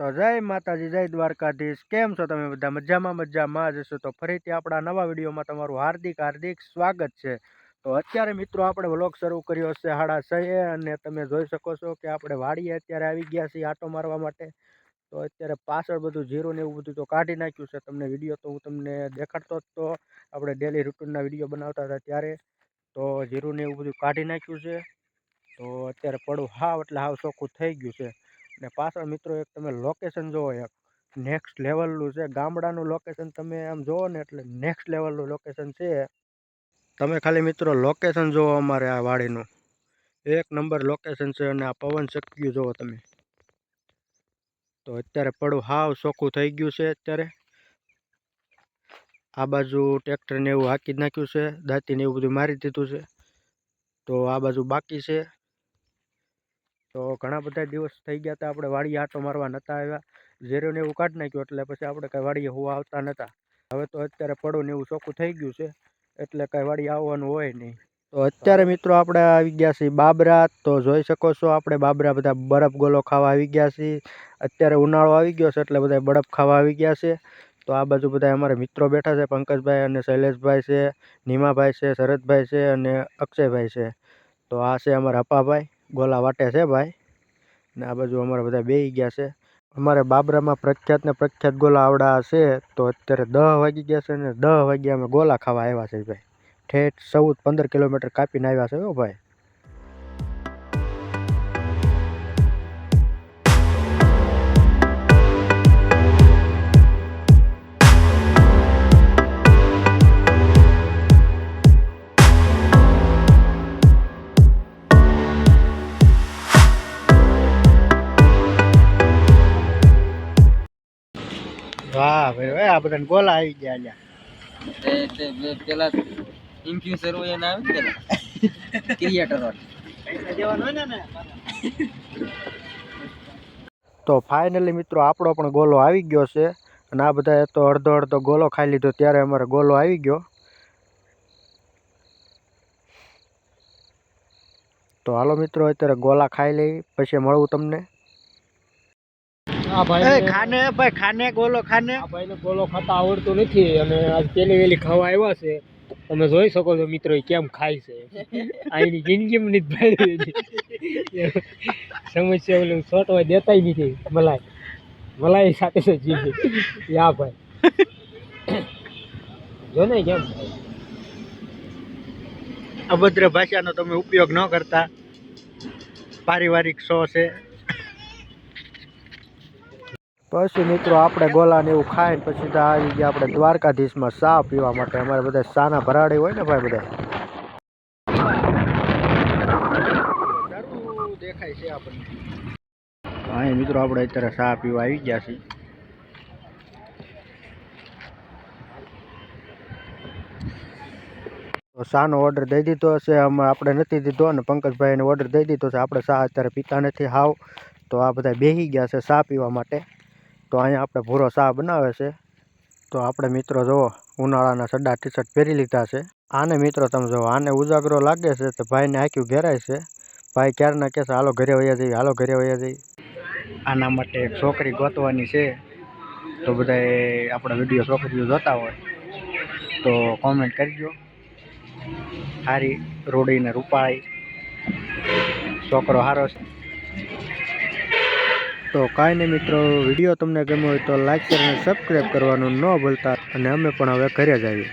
તો જય માતાજી, જય દ્વારકાધીશ. કેમ છો તમે બધા? મજામાં જ હશો. તો ફરીથી આપણા નવા વિડીયોમાં તમારું હાર્દિક સ્વાગત છે. તો અત્યારે મિત્રો આપણે વ્લોગ શરૂ કર્યો છે 6:30 અને તમે જોઈ શકો છો કે આપણે વાડીએ અત્યારે આવી ગયા છીએ આટો મારવા માટે. તો અત્યારે પાછળ બધું જીરું ને એવું બધું તો કાઢી નાખ્યું છે. તમને વિડીયો તો હું તમને દેખાડતો જ તો આપણે ડેલી રૂટીનના વિડીયો બનાવતા હતા ત્યારે. તો જીરું ને એવું બધું કાઢી નાખ્યું છે. તો અત્યારે પડું હાવ એટલે હાવ ચોખ્ખું થઈ ગયું છે. ને પાછળ મિત્રો એક તમે લોકેશન જોવો, એક નેક્સ્ટ લેવલનું છે. ગામડાનું લોકેશન તમે આમ જોવો ને એટલે નેક્સ્ટ લેવલનું લોકેશન છે. તમે ખાલી મિત્રો લોકેશન જોવો, અમારે આ વાડીનું એક નંબર લોકેશન છે. અને આ પવન ચક્યું જોવો તમે. તો અત્યારે પડું હાવ ચોખ્ખું થઈ ગયું છે. અત્યારે આ બાજુ ટ્રેક્ટર ને એવું હાંકી જ નાખ્યું છે, દાંતી ને એવું બધું મારી દીધું છે. તો આ બાજુ બાકી છે. તો ઘણા બધા દિવસ થઈ ગયા હતા આપણે વાડીએ આટો મારવા નહોતા આવ્યા. ઝેરો ને એવું કાઢી નાખ્યું એટલે પછી આપણે કાંઈ વાડીએ હોવા આવતા નહોતા. હવે તો અત્યારે પડું ને એવું ચોખ્ખું થઈ ગયું છે એટલે કાંઈ વાડીએ આવવાનું હોય નહીં. તો અત્યારે મિત્રો આપણે આવી ગયા છીએ બાબરા. તો જોઈ શકો છો આપણે બાબરા બધા બરફ ગોલો ખાવા આવી ગયા છીએ. અત્યારે ઉનાળો આવી ગયો છે એટલે બધા બરફ ખાવા આવી ગયા છે. તો આ બાજુ બધા અમારા મિત્રો બેઠા છે, પંકજભાઈ અને શૈલેષભાઈ છે, નીમાભાઈ છે, શરદભાઈ છે અને અક્ષયભાઈ છે. તો આ છે અમારા અપાભાઈ, ગોલા વાટે છે ભાઈ. ને આ બાજુ અમારા બધા બેસી ગયા છે. અમારે બાબરામાં પ્રખ્યાત ગોલા આવડા છે. તો અત્યારે 10 વાગી ગયા છે ને 10 વાગ્યા અમે ગોલા ખાવા આવ્યા છે ભાઈ. ઠેઠ 14-15 કિલોમીટર કાપીને આવ્યા છે હો ભાઈ. વાહ ભાઈ, આ બધા ગોલા આવી ગયા. પેલા ઇન્ફ્યુઝર હોય એને આવે ને ક્રિએટર તો ફાઇનલી મિત્રો આપણો પણ ગોલો આવી ગયો છે. અને આ બધા તો અડધો ગોલો ખાઈ લીધો ત્યારે અમારો ગોલો આવી ગયો. તો હાલો મિત્રો અત્યારે ગોલા ખાઈ લઈ, પછી મળું તમને. ખાને ગોલો ખાને. આ ભાઈને ગોલો ખાતા આવડતું નથી અને આજ પેલી વેલી ખાવા આવ્યા છે. તમે જોઈ શકો છો મિત્રો કેમ ખાય છે. આની જિંદગીમાં નથી ભાઈ સમસ્યા ઓલું છોટવા દેતાય નથી. મલાઈ સાથે છે જીભ. યા ભાઈ જો ને કેમ અભદ્ર ભાષાનો તમે ઉપયોગ ન કરતા. પારિવારિક શો છે. પછી મિત્રો આપણે ગોલા ને એવું ખાઈને પછી તો આવી ગયા આપણે દ્વારકાધીશમાં ચા પીવા માટે. અમારે બધા ચાના ભરાડી હોય ને ભાઈ, બધા દેખાય છે આપણને. હા મિત્રો આપણે અત્યારે ચા પીવા આવી ગયા છીએ. તો ચાનો ઓર્ડર દઈ દીધો હશે, આપણે નથી દીધો અને પંકજભાઈને ઓર્ડર દઈ દીધો છે. આપણે ચા અત્યારે પીતા નથી હાવ. તો આ બધા બેસી ગયા છે ચા પીવા માટે. તો અહીંયા આપણે ભૂરો ચા બનાવે છે. તો આપણે મિત્રો જુઓ ઉનાળાના સડા ટી-શર્ટ પહેરી લીધા છે. આને મિત્રો તમે જુઓ, આને ઉજાગરો લાગે છે તો ભાઈને આંખ્યું ઘેરાય છે. ભાઈ ક્યારના કહેશે હાલો ઘરે વયા જઈએ, હાલો ઘરે વયા જઈએ. આના માટે એક છોકરી ગોતવાની છે. તો બધાએ આપણા વિડીયો છોકરીઓ જોતા હોય તો કોમેન્ટ કરજો. સારી રોડીને રૂપાળી છોકરો સારો છે. તો કાંઈ નહીં મિત્રો, વિડીયો તમને ગમ્યો હોય તો લાઈક અને સબસ્ક્રાઈબ કરવાનું ન ભૂલતા. અને અમે પણ હવે ઘરે જ આવીએ.